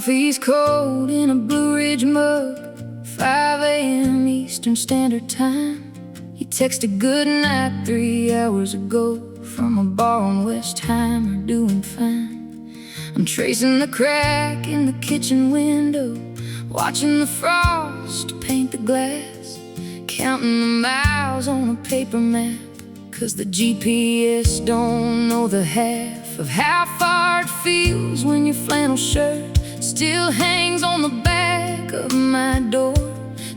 Coffee's cold in a Blue Ridge mug, 5 a.m. Eastern Standard Time. You texted good night 3 hours ago from a bar on West Heimer, doing fine. I'm tracing the crack in the kitchen window, watching the frost paint the glass, counting the miles on a paper map, 'cause the GPS don't know the half of how far it feels when your flannel shirt still hangs on the back of my door,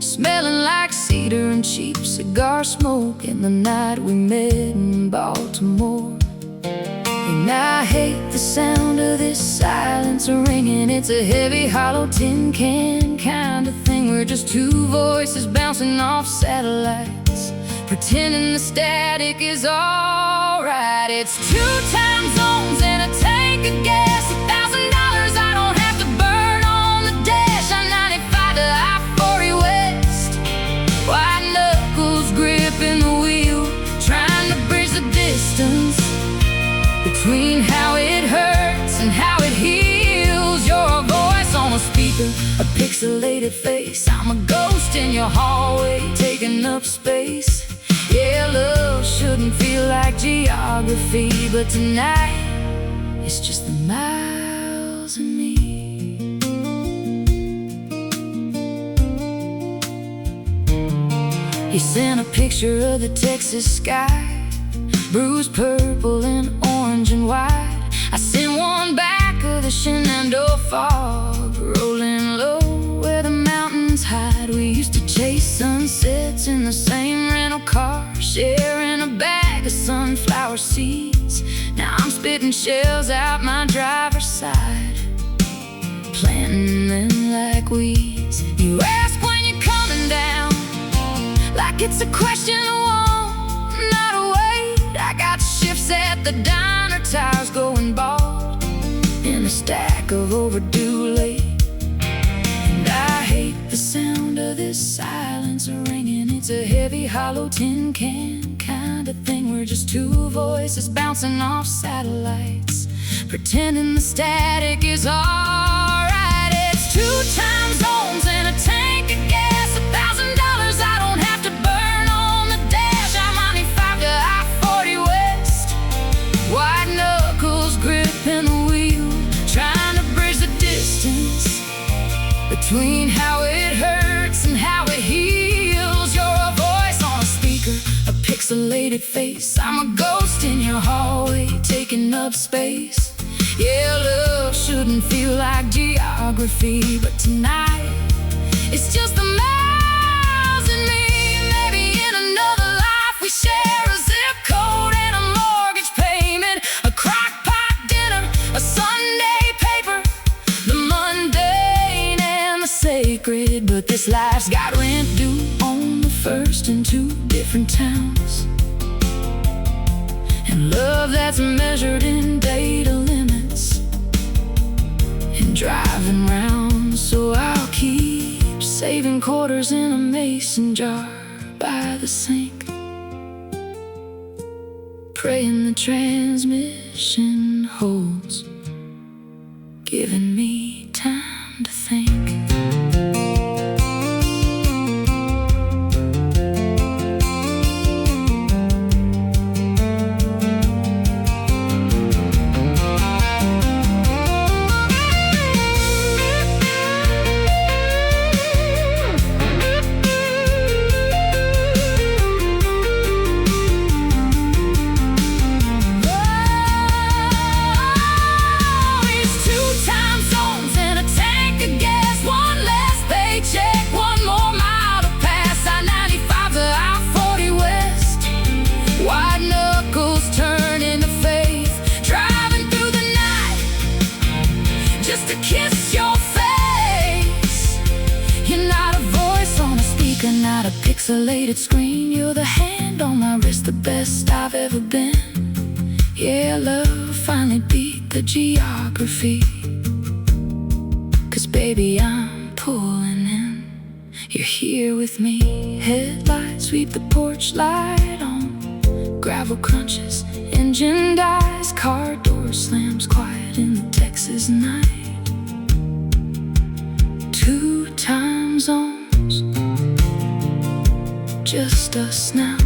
smelling like cedar and cheap cigar smoke in the night we met in Baltimore. And I hate the sound of this silence ringing. It's a heavy, hollow tin can kind of thing. We're just two voices bouncing off satellites, pretending the static is alright. It's 2 time zones and a tank of gas, $1,000 I don't have to burn on the dash. I-95 to I-40 West, white knuckles gripping the wheel, trying to bridge the distance between how it hurts and how it heals. You're a voice on a speaker, a pixelated face. I'm a ghost in your hallway, taking up space. Yeah, love shouldn't feel like geography, but tonight it's just the miles and me. You sent a picture of the Texas sky, bruised purple and orange and white. I sent one back of the Shenandoah fog, rolling low where the mountains hide. We used to chase sunsets in the same rental car, sharing a bag of sunflower seeds. Now I'm spitting shells out my driver's side, planting them like weeds. You ask when you're coming down, like it's a question of want, not a wait. I got shifts at the diner, tires going bald, and a stack of overdue late. And I hate the sound of this silence ringing. It's a heavy, hollow tin can kind of thing. We're just two voices bouncing off satellites, pretending the static is alright. It's 2 time zones and a tank of gas, $1,000 I don't have to burn on the dash. I-95 to I-40 West, white knuckles gripping the wheel, trying to bridge the distance between how it hurts and how it heals. You're a voice on a speaker, a pixelated face. I'm a ghost in your hallway, taking up space. Yeah, love shouldn't feel like geography, but tonight it's just the miles and me. Maybe in another life we share a zip code and a mortgage payment, a crock pot dinner, a Sunday paper, the mundane and the sacred. But this life's got rent due on the first in 2 different towns, and love that's measured in data limits and driving round. So I'll keep saving quarters in a mason jar by the sink, praying the transmission holds, giving me time to think. Not a pixelated screen, you're the hand on my wrist, the best I've ever been. Yeah, love finally beat the geography, 'cause baby I'm pulling in. You're here with me, headlights sweep the porch light on, gravel crunches, engine dies, car door slams quiet in the Texas night. time zones, just us now.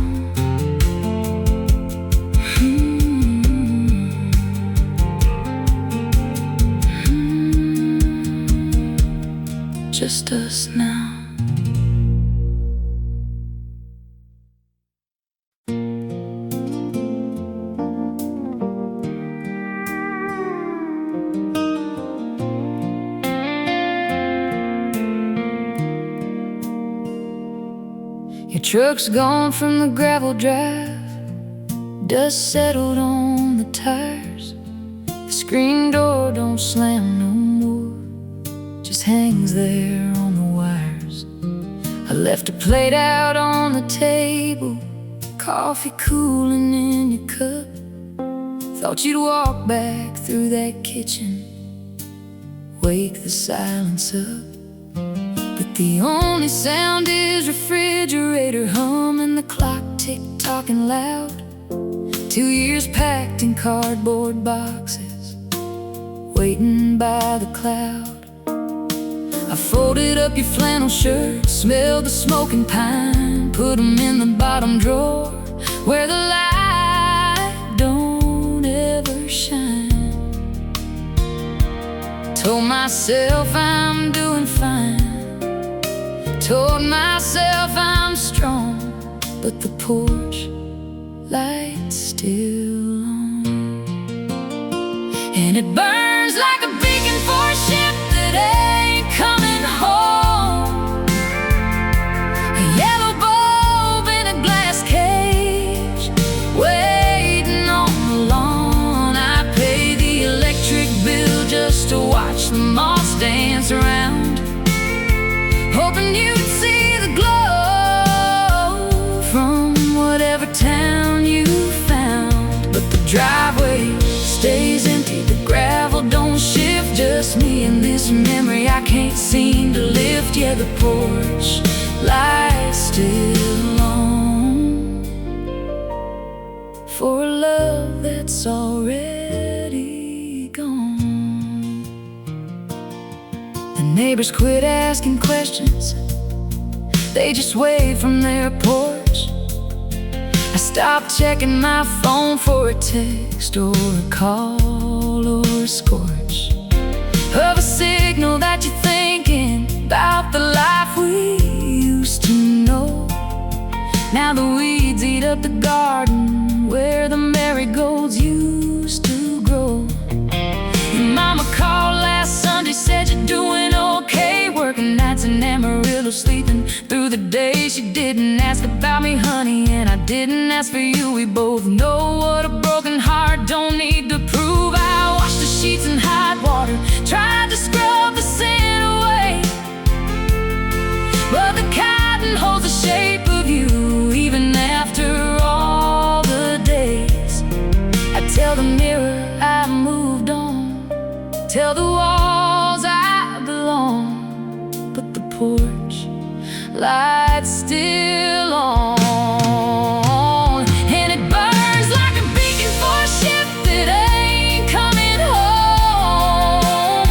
Just us now. Your truck's gone from the gravel drive, dust settled on the tires. The screen door don't slam no more, just hangs there on the wires. I left a plate out on the table, coffee cooling in your cup. Thought you'd walk back through that kitchen, wake the silence up. But the only sound is refrigerator humming, the clock tick-tocking loud. 2 years packed in cardboard boxes, waiting by the cloud. I folded up your flannel shirt, smelled the smoking pine, put them in the bottom drawer where the light don't ever shine. Told myself I'm doing fine, told myself I'm strong, but the porch light's still on, and it burns like a beacon for a ship that ain't coming home. A yellow bulb in a glass cage, waiting on the lawn. I pay the electric bill just to watch the moths dance around, hoping you'd see the glow from whatever town you found. But the driveway stays empty, the gravel don't shift, just me and this memory I can't seem to lift. Yeah, the porch light's still on, for a love that's already gone. The neighbors quit asking questions, they just wave from their porch. I stopped checking my phone for a text or a call or a scorch of a signal that you're thinking about the life we used to know. Now the weeds eat up the garden where the marigolds used to grow. Your mama called last Sunday, said you're doing okay, working nights in Amarillo, sleeping through the day. She didn't ask about me, honey, and I didn't ask for you. We both know what a broken heart don't need to prove. I washed the sheets in hot water, tried to scrub the sin away, but the cotton holds the shape of you even after all the days. I tell the mirror I moved on, tell the walls I belong, but the porch light's still on, and it burns like a beacon for a ship that ain't coming home.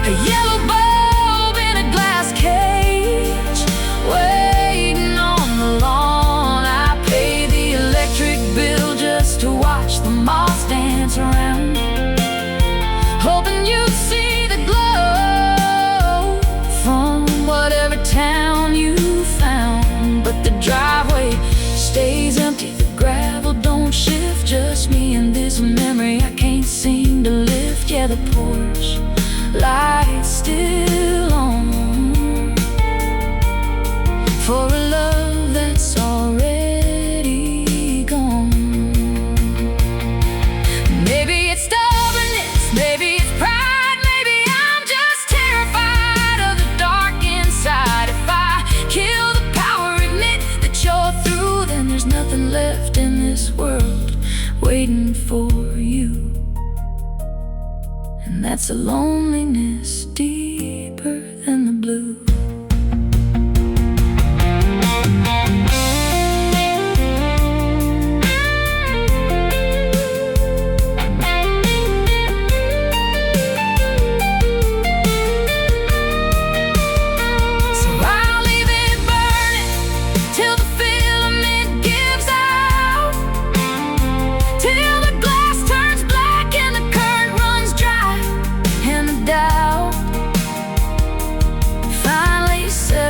A yellow bulb in a glass cage, waiting on the lawn. I pay the electric bill just to watch the moths dance around, hoping you'd see the glow from whatever town you found. But the driveway stays empty, the gravel don't shift, just me and this memory I can't seem to lift. Yeah, the porch light's still on, for a love that's already gone. Maybe it's stubbornness, maybe it's pride, maybe I'm just terrified of the dark inside. If I kill the power, admit that you're through, then there's nothing left in this world waiting for you. And that's a loneliness deeper than the blue.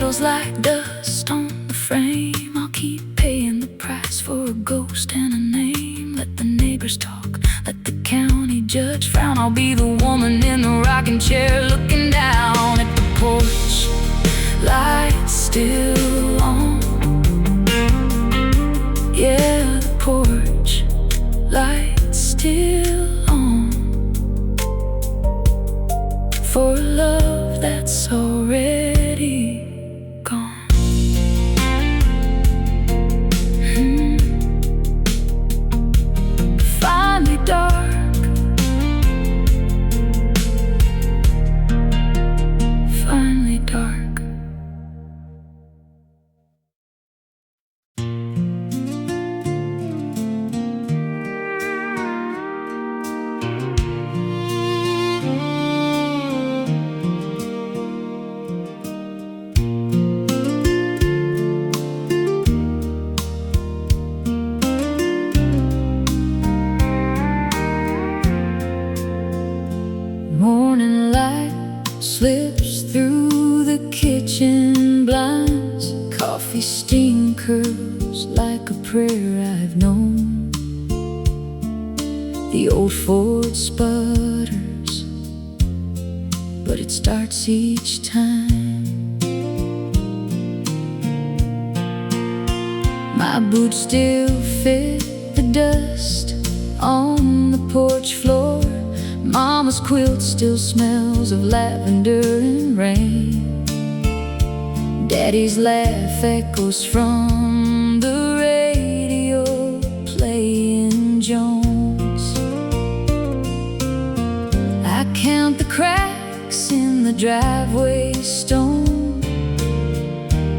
settles like dust on the frame. I'll keep paying the price for a ghost and a name. Let the neighbors talk, let the county judge frown. I'll be the woman in the rocking chair looking down at the porch, lights still on. Yeah, the porch, lights still on. For a love that's already gone. Finally dark, finally dark. Morning light slips through the kitchen blinds. Coffee steam curls like a prayer I've known. The old Ford sputters, but it starts each time. My boots still fit the dust on the porch floor. Mama's quilt still smells of lavender and rain. Daddy's laugh echoes from the radio playing Jones. I count the cracks in the driveway stone,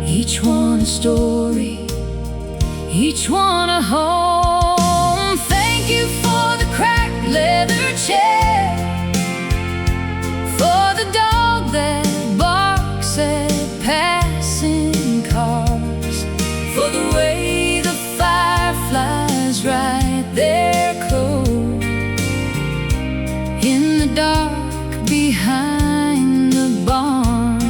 each one a story, each one a home. Thank you for the cracked leather chair, for the dog that barks at passing cars, for the way the fireflies right there cold in the dark behind the barn.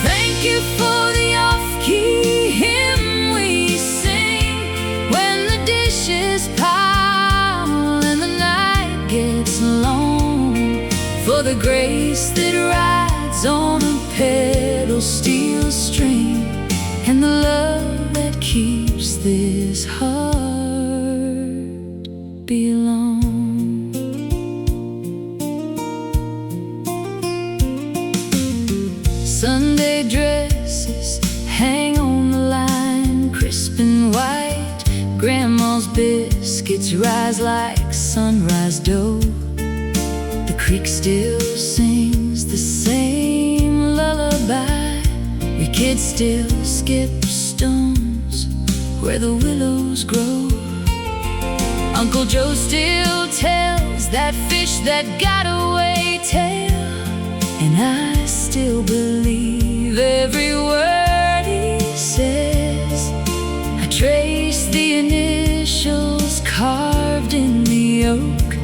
Thank you for the off-key hymn we sing when the dishes pile and the night gets long, for the grace that rides on a pedal steel string, and the love that keeps this heart belong. Sunday dresses hang on the line, crisp and white. Grandma's biscuits rise like sunrise dough. The creek still sings the same lullaby. We kids still skip stones where the willows grow. Uncle Joe still tells that fish that got away tale, and I still believe every word he says. I trace the initials carved in the oak,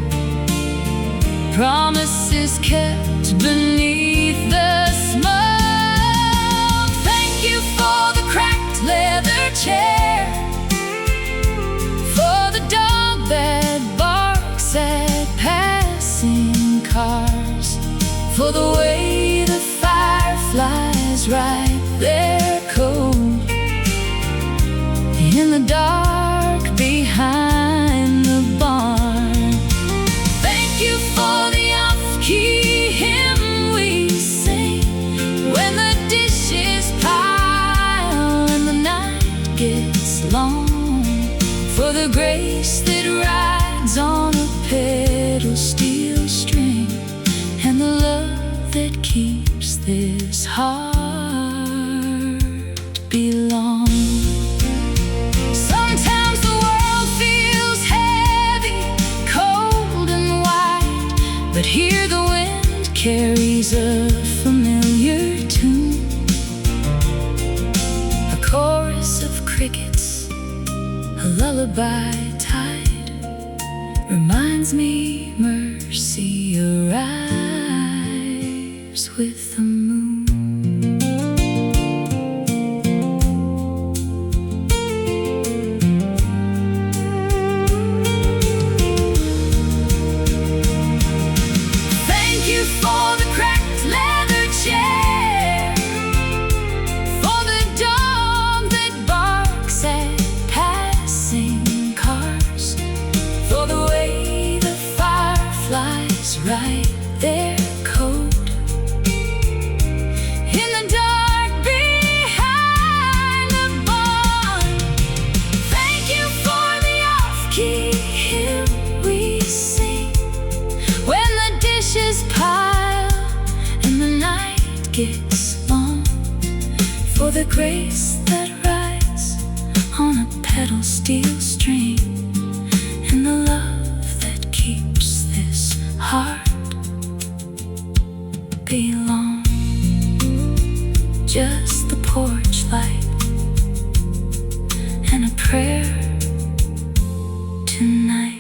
promises kept beneath the smoke. Thank you for the cracked leather chair, for the dog that barks at passing cars, for the way the fireflies right there cold in the dark behind the barn. Thank you for the off-key hymn we sing when the dishes pile and the night gets long, for the grace that rides on a pedal steel string, and the love that keeps this heart belong. Sometimes the world feels heavy, cold and white, but here the wind carries a familiar tune, a chorus of crickets, a lullaby tide, reminds me mercy arrives with the moon. gets long, for the grace that rides on a pedal steel string, and the love that keeps this heart belong. Just the porch light and a prayer tonight.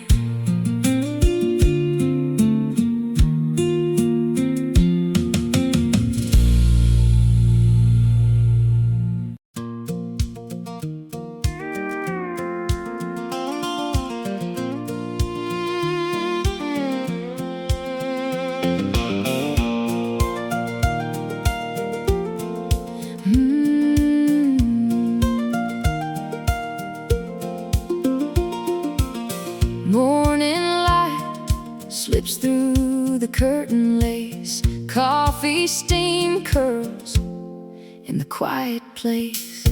Morning light slips through the curtain lace, coffee steam curls in the quiet place.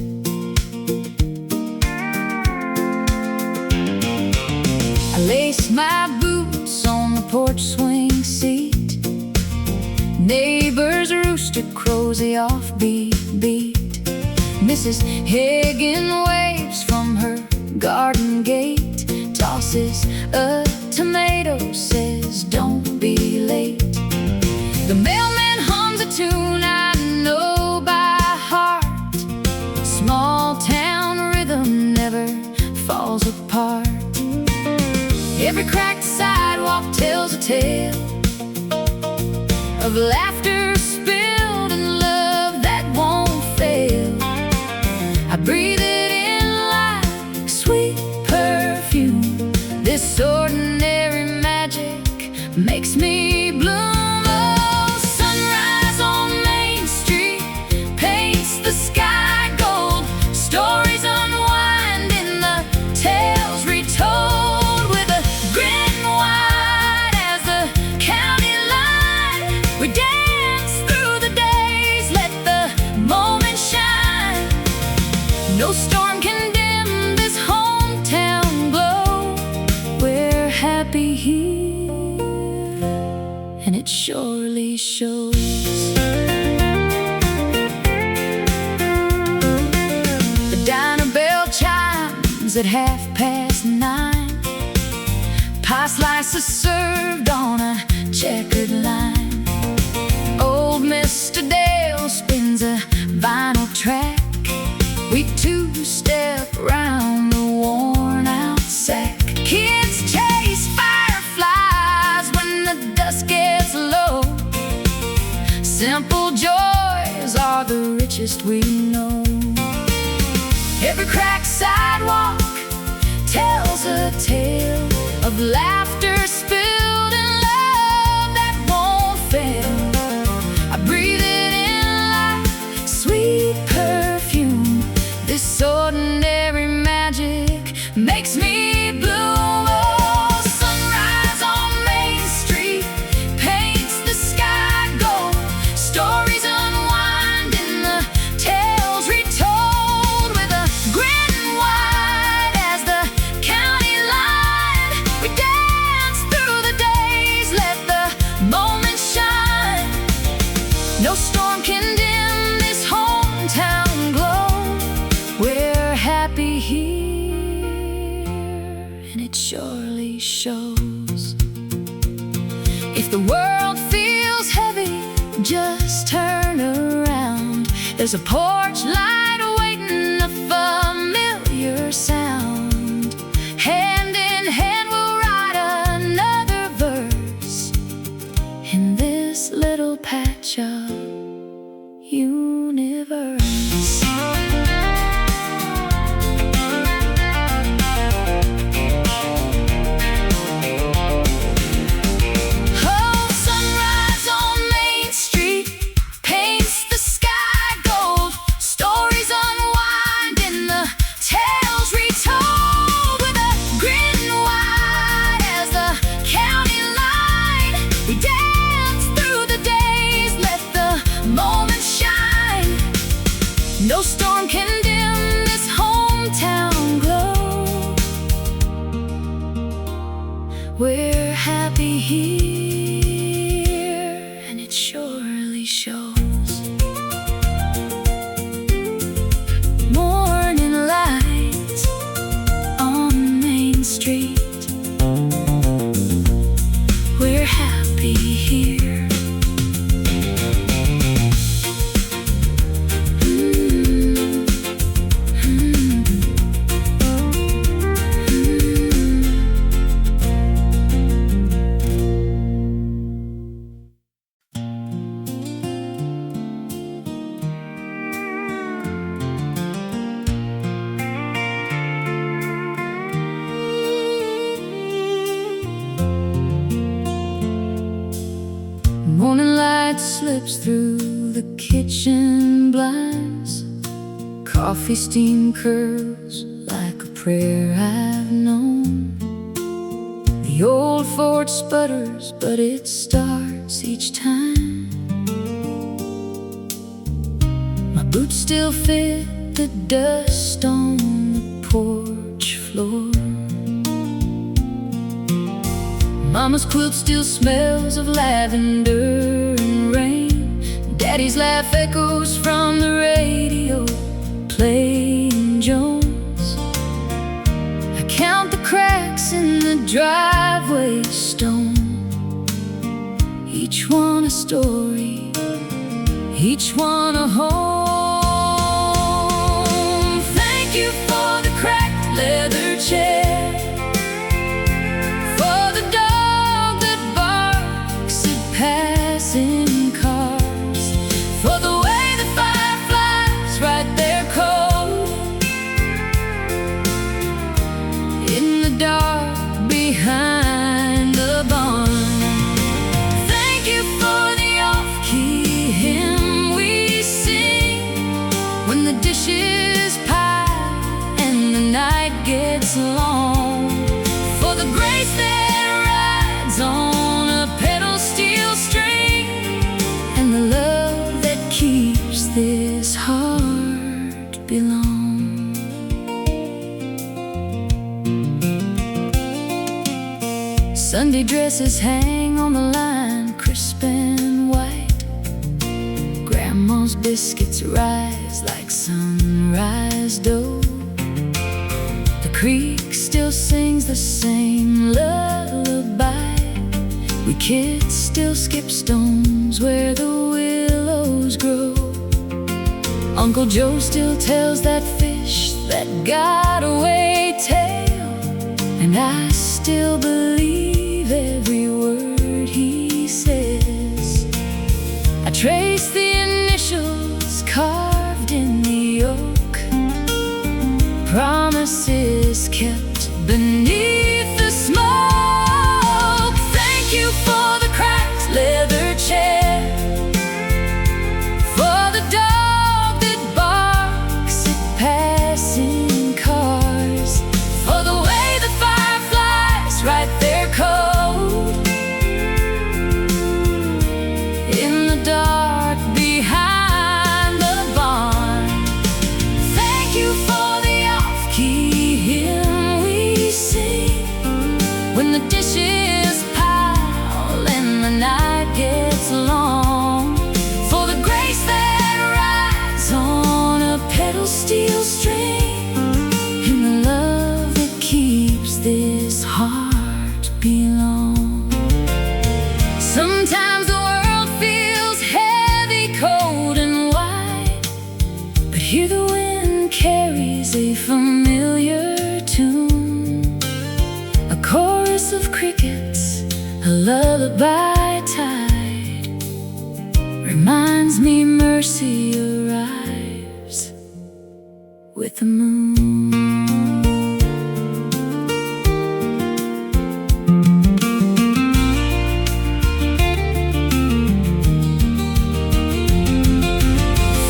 I lace my boots on the porch swing seat. Neighbors rooster crows the offbeat beat. Mrs. Higgin waves from her garden gate, tosses a tomato, says don't be late. The mailman hums a tune I know by heart. Small town rhythm never falls apart. Every cracked sidewalk tells a tale of laughter spilled and love that won't fail. I breathe it in like sweet perfume. This ordinary magic makes me bloom. Oh, sunrise on Main Street paints the sky gold. Stories unwind in the tales retold, with a grin wide as the county line. We dance through the days, let the moment shine. No storm can dim this hometown glow. We're happy here, and it surely shows. The diner bell chimes at 9:30. Pie slices served on a checkered line. Old Mr. Dale spins a vinyl track. We two-step round the worn-out sack. Kids chase fireflies when the dust gets low. Simple joys are the richest we know. Every cracked sidewalk tells a tale of laughter spilled and love that won't fail. I breathe it in like sweet perfume. This ordinary magic makes me bloom. Oh, sunrise on Main Street paints the sky gold. Stories unwind in the tales retold, with a grin wide as the county line. We dance through the days, let the moment shine. No storm can dim this hometown glow. We're happy here, and it surely shows. If the world feels heavy, just turn around. There's a porch light awaiting, a familiar sound. Hand in hand we'll write another verse in this little patch of universe. Oh, sunrise on Main Street paints the sky gold. Stories unwind in the tales retold, with a grin wide as the county line. We dance through the days, let the moment shine. No storm can dim this hometown glow. We're happy here, and it surely shows. light slips through the kitchen blinds. Coffee steam curls like a prayer I've known. The old Ford sputters, but it starts each time. My boots still fit the dust on the porch floor. Mama's quilt still smells of lavender and rain. Daddy's laugh echoes from the radio, playing Jones. I count the cracks in the driveway stone, each one a story, each one a home. Thank you for the cracked leather chair, passing cars, for the way the fireflies write their code in the dark behind the barn. Thank you for the off-key hymn we sing when the dishes pile and the night gets long, for the grace that rides on a pedal steel string, and the love that keeps this heart belong. Sunday dresses hang on the line, crisp and white. Grandma's biscuits rise like sunrise dough. The creek still sings the same lullaby. We kids still skip stones where the willows grow. Uncle Joe still tells that fish that got away tale, and I still believe every word he says. I trace the initials carved in the oak, promises kept beneath the smoke. Thank you for the cracked leather chair, for the dog that barks at passing cars, for the way the fireflies write their code in the dark behind the barn. Thank you for the off-key hymn we sing when the dishes pile and the night gets long, for the grace that rides on a pedal steel string, and the love that keeps this heart belong. Sometimes the world feels heavy, cold and wide, but here the wind carries a familiar tune, a chorus of crickets, a lullaby tide, reminds me mercy arrives with the moon.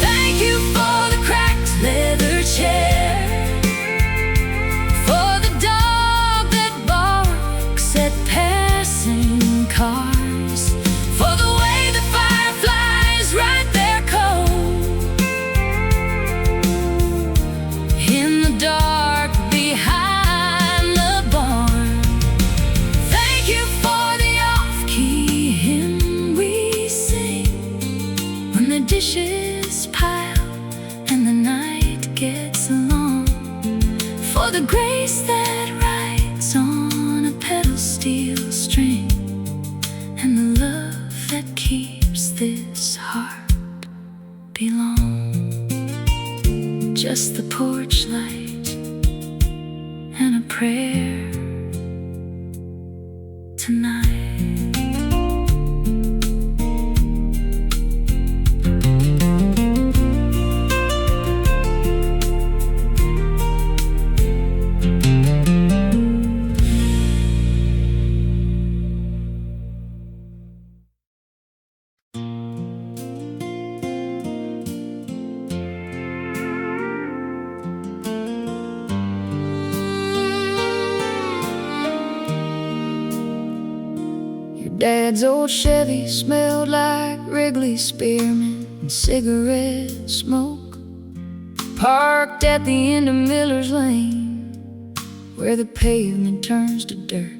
Thank you for the cracked leather chair, for the dog that barks at passing cars, for the way the fireflies write their code in the dark behind the barn. Thank you for the off-key hymn we sing when the dishes pile and the night gets long, for the grace that rides on a pedal steel string, and the love that keeps this heart belong. Just the porch light and a prayer tonight. Dad's old Chevy smelled like Wrigley spearmint and cigarette smoke. Parked at the end of Miller's Lane, where the pavement turns to dirt.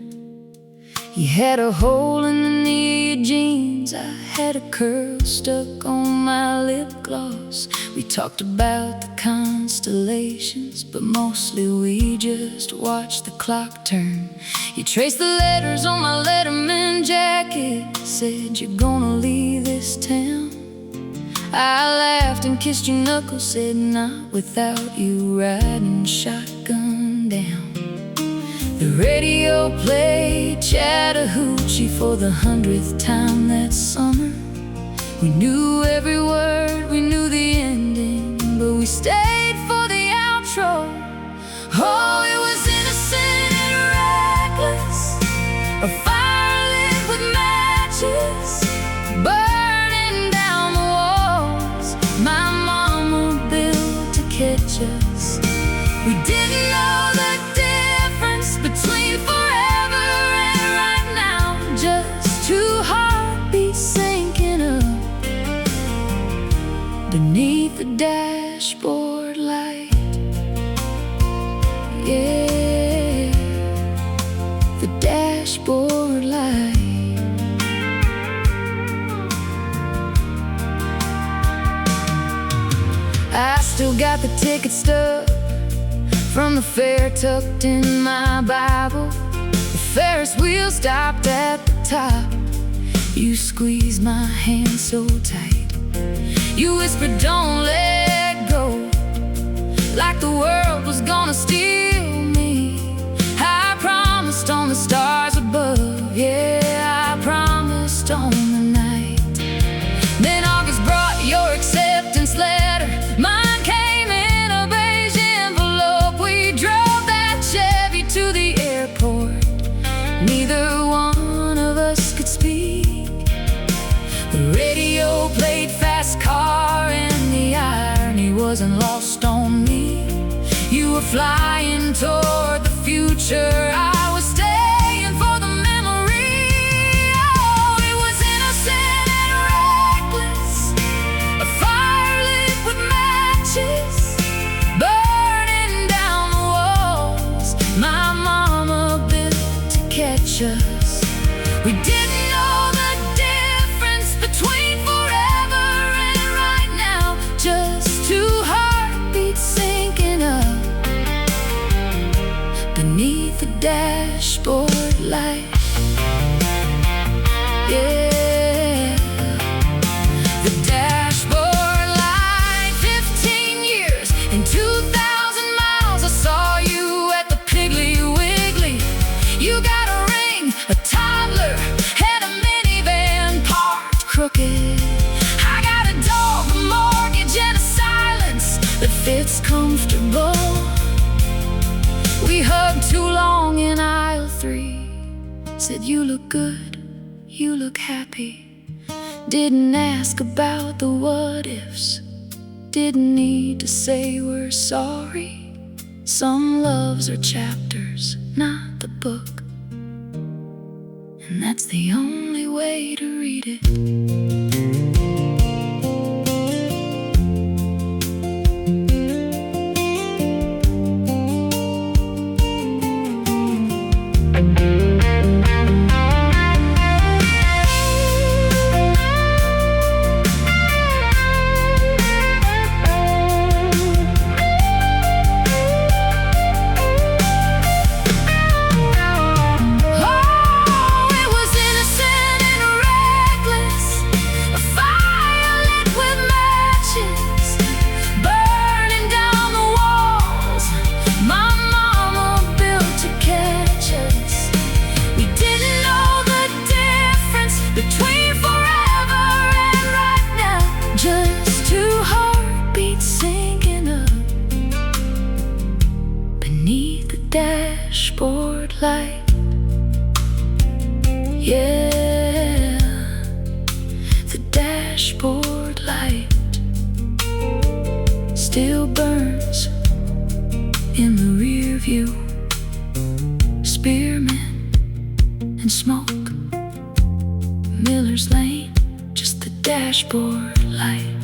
He had a hole in the knee of jeans, I had a curl stuck on my lip gloss. We talked about the constellations, but mostly we just watched the clock turn. He traced the letters on my Letterman jacket, said, "You're gonna leave this town." I laughed and kissed your knuckles, said, "Not without you riding shotgun down." The radio played Chattahoochee for the 100th time that summer. We knew every word, we knew the ending, but we stayed for the outro. Oh, it was innocent and reckless, a fire lit with matches, burning down the walls my mama built to catch us. We didn't know the difference between forever and right now, just two heartbeats syncing up beneath the dashboard light. Yeah, the dashboard light. I still got the ticket stub from the fair tucked in my Bible. The Ferris wheel stopped at the top. You squeezed my hand so tight. You whispered, "Don't let go," like the world was gonna steal me. I promised on the stars above, yeah, I promised on the night. Then August brought your acceptance letter. Mine came in a beige envelope. We drove that Chevy to the airport. Neither one of us could speak. The radio played Fast Car, and the irony wasn't lost on me. You were flying toward the future, I was staying for the memory. Oh, it was innocent and reckless, a fire lit with matches, burning down the walls my mama built to catch us. We didn't know the difference between forever and right now, just two heartbeats syncing up beneath the dashboard light. Yeah, the dashboard light. 15 years and 2,000 miles. I saw you at the Piggly Wiggly. You got a ring, a toddler, and a minivan parked crooked. I got a dog, a mortgage, and a silence that fits comfortable. We hugged too long in aisle 3. Said, "You look good, you look happy." Didn't ask about the what ifs. Didn't need to say we're sorry. Some loves are chapters, not the book, and that's the only way to read it. Between forever and right now, just two heartbeats syncing up beneath the dashboard light. Yeah, the dashboard light still burns in the rear view. Spearmint and smoke. Miller's Lane, just the dashboard light.